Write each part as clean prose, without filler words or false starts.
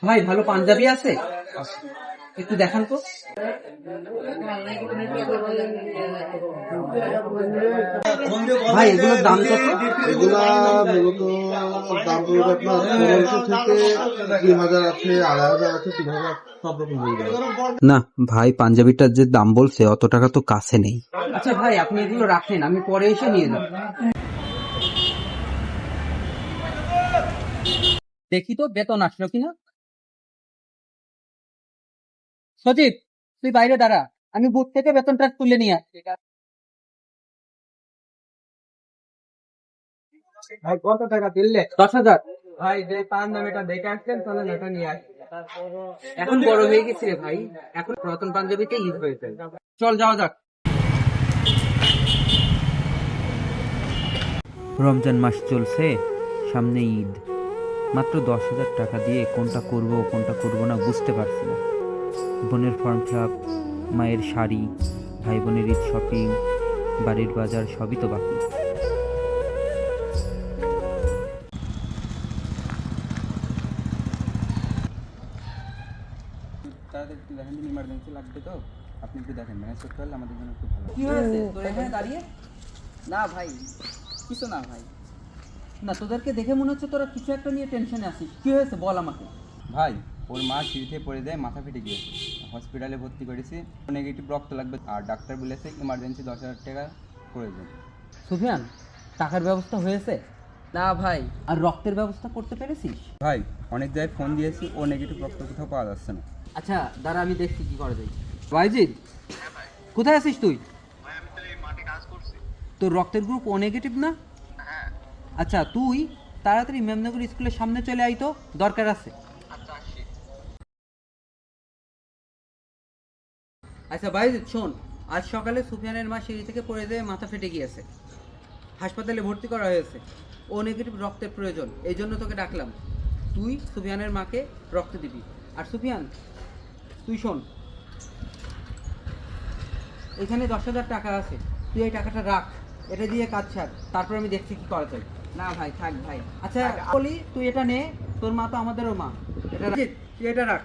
ভাই ভালো পাঞ্জাবি আছে, একটু দেখান তো। ভাই এগুলোর দাম কত? এগুলা মূলত দাম পড়বে আপনার 1500 থেকে 2000 আছে, 2500 আছে, 3000 সব রকম হয়ে যাবে। না ভাই, পাঞ্জাবিটার যে দাম বলছে অত টাকা তো কাছে নেই। আচ্ছা ভাই, আপনি এগুলো রাখেন, আমি পরে এসে নিয়ে যাব। দেখি তো বেতন আসলো কিনা। সজীব, তুই বাইরে দাঁড়া, আমি বুথ থেকে বেতনটা তুলে নিয়ে আসছি। ভাই কত টাকা দিলে? 10,000। ভাই যে পাঞ্জাবিটা দেখে আসছেন তাহলে এটা নিয়ে আসি। এখন বড় হয়ে গেছি রে ভাই, এখন পুরাতন পাঞ্জাবিতে ঈদ হয়েছে। চল যাওয়া যাক। রমজান মাস চলছে, সামনে ঈদ। মাত্র 10,000 টাকা দিয়ে কোনটা করব কোনটা করব না বুঝতে পারছি না। বোনের ফর্ম ফিল আপ, মায়ের শাড়ি, ভাই বোনের ঈদ শপিং, বাড়ির বাজার সবই তো বাকি। তাদের একটু দেখেন, ইমার্জেন্সি লাগবে তো, আপনি একটু দেখেন, ম্যানেজ করতে পারলে আমাদের জন্য খুব ভালো। কি হয়েছে তোর এখানে দাঁড়িয়ে? না ভাই কিছু না ভাই। না, তোদেরকে দেখে মনে হচ্ছে তোরা কিছু একটা নিয়ে টেনশনে আছিস। কি হয়েছে বল আমাকে। ভাই ওর মা সিঁড়িতে পড়ে যায়, মাথা ফেটে গিয়েছে, হসপিটালে ভর্তি করেছি, নেগেটিভ রক্ত লাগবে, আর ডাক্তার বলেছে ইমার্জেন্সি 10,000 টাকা প্রয়োজন। সুফিয়ান, টাকার ব্যবস্থা হয়েছে? না ভাই। আর রক্তের ব্যবস্থা করতে পেরেছিস? ভাই অনেক জায়গায় ফোন দিয়েছি, ও নেগেটিভ রক্ত কোথাও পাওয়া যাচ্ছে না। আচ্ছা দাঁড়া, আমি দেখছি কি করা যায়। বাইজিদ, কোথায় আছিস তুই? তোর রক্তের গ্রুপ ও নেগেটিভ না? আচ্ছা তুই তাড়াতাড়ি মেমনগর স্কুলের সামনে চলে আই তো, দরকার আছে। আচ্ছা বাইজিদ শোন, আজ সকালে সুফিয়ানের মা সিঁড়ি থেকে পড়ে যেয়ে মাথা ফেটে গিয়েছে, হাসপাতালে ভর্তি করা হয়েছে। ও নেগেটিভ রক্তের প্রয়োজন, এই জন্য তোকে ডাকলাম। তুই সুফিয়ানের মাকে রক্ত দিবি। আর সুফিয়ান তুই শোন, এখানে 10,000 টাকা আছে, তুই এই টাকাটা রাখ, এটা দিয়ে কাজ ছাড়, তারপর আমি দেখছি কি করা যায়। না ভাই থাক ভাই। আচ্ছা বলি, তুই এটা নে, তোর মা তো আমাদেরও মা, এটা রাখ। তুই এটা রাখ,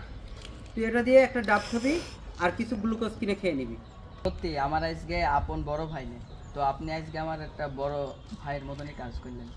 তুই এটা দিয়ে একটা ডাব খাবি আর কিছু গ্লুকোজ কিনে খেয়ে নিবি। সত্যি আমার আজকে আপন বড় ভাই নেই তো, আপনি আজকে আমার একটা বড় ভাইয়ের মতনই কাজ করলেন।